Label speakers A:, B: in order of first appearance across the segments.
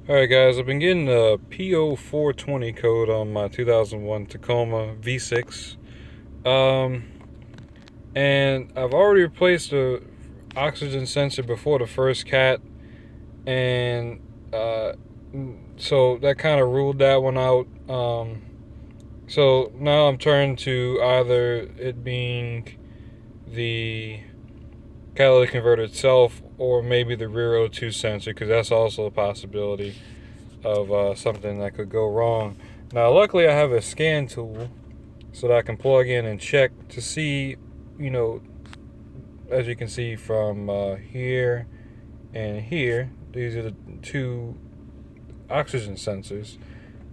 A: Alright guys, I've been getting the P0420 code on my 2001 Tacoma V6. Um, and I've already replaced the oxygen sensor before the first cat, and so that kind of ruled that one out. So now I'm turned to either it being the catalytic converter itself or maybe the rear O2 sensor, because that's also a possibility of something that could go wrong. Now, luckily, I have a scan tool so that I can plug in and check to see, you know, as you can see from here and here, these are the two oxygen sensors.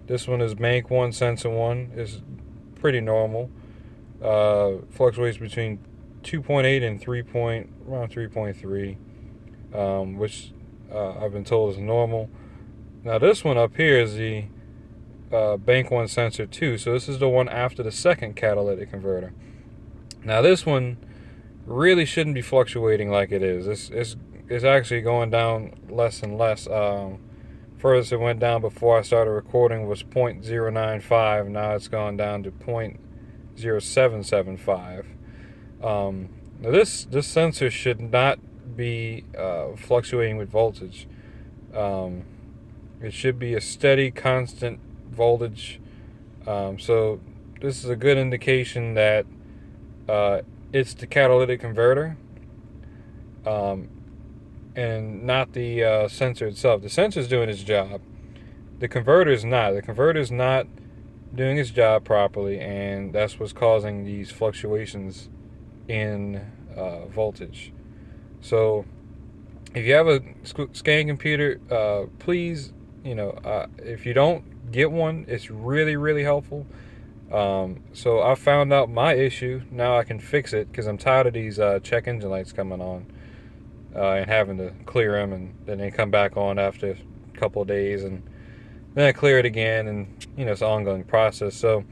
A: This one is bank 1, sensor 1, is pretty normal. Fluctuates between 2.8 and around 3.3, which I've been told is normal. Now this one up here is the bank 1 sensor 2, so this is the one after the second catalytic converter. Now this one really shouldn't be fluctuating like it is. It's actually going down less and less. Furthest it went down before I started recording was 0.095. Now it's gone down to 0.0775. Now this sensor should not be fluctuating with voltage. It should be a steady, constant voltage. So this is a good indication that it's the catalytic converter, and not the sensor itself. The sensor is doing its job. The converter is not. The converter is not doing its job properly, and that's what's causing these fluctuations in voltage. So if you have a scan computer, please, if you don't get one, it's really, really helpful. So I found out my issue. Now I can fix it because I'm tired of these check engine lights coming on and having to clear them, and then they come back on after a couple of days, and then I clear it again, and it's an ongoing process. So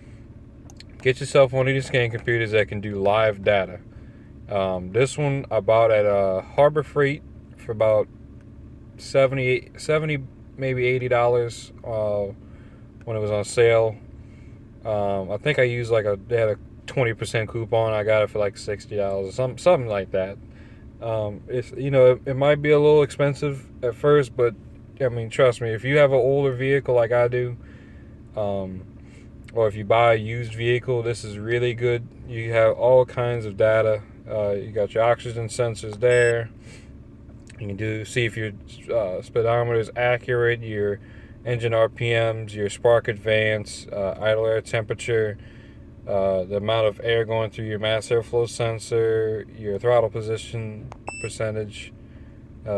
A: get yourself one of these scan computers that can do live data. This one I bought at Harbor Freight for about 70, maybe $80 when it was on sale. I think I used they had a 20% coupon. I got it for like $60 or something like that. It might be a little expensive at first, but I mean, trust me, if you have an older vehicle like I do, or if you buy a used vehicle, this is really good. You have all kinds of data. You got your oxygen sensors there. You can see if your speedometer is accurate, your engine RPMs, your spark advance, idle air temperature, the amount of air going through your mass airflow sensor, your throttle position percentage.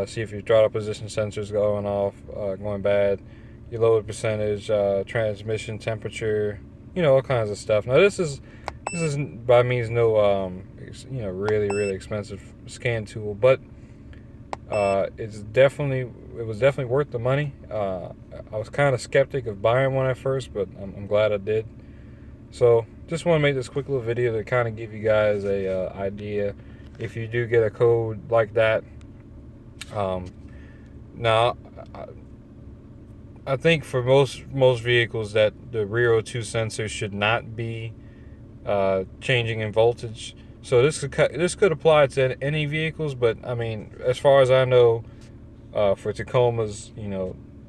A: See if your throttle position sensor is going off, going bad. Your load percentage, transmission temperature, all kinds of stuff. Now this is by means no really, really expensive scan tool, but it was definitely worth the money. I was kind of skeptic of buying one at first, but I'm glad I did. So just want to make this quick little video to kind of give you guys a idea if you do get a code like that. Now I think for most vehicles that the rear O2 sensor should not be changing in voltage. So this could apply to any vehicles, but I mean, as far as I know, for Tacomas,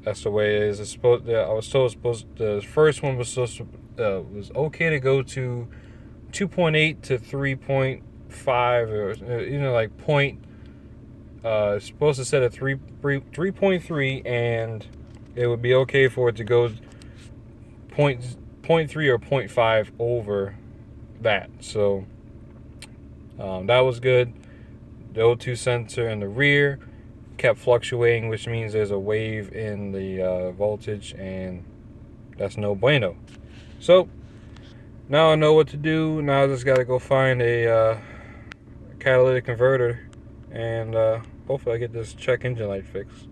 A: that's the way it is. I was told the first one was was okay to go to 2.8 to 3.5, or like point. It's supposed to set at 3.3, and it would be okay for it to go point 0.3 or 0.5 over that. So that was good. The O2 sensor in the rear kept fluctuating, which means there's a wave in the voltage, and that's no bueno. So now I know what to do. Now I just got to go find a catalytic converter, and hopefully I get this check engine light fixed.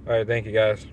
A: All right, thank you guys.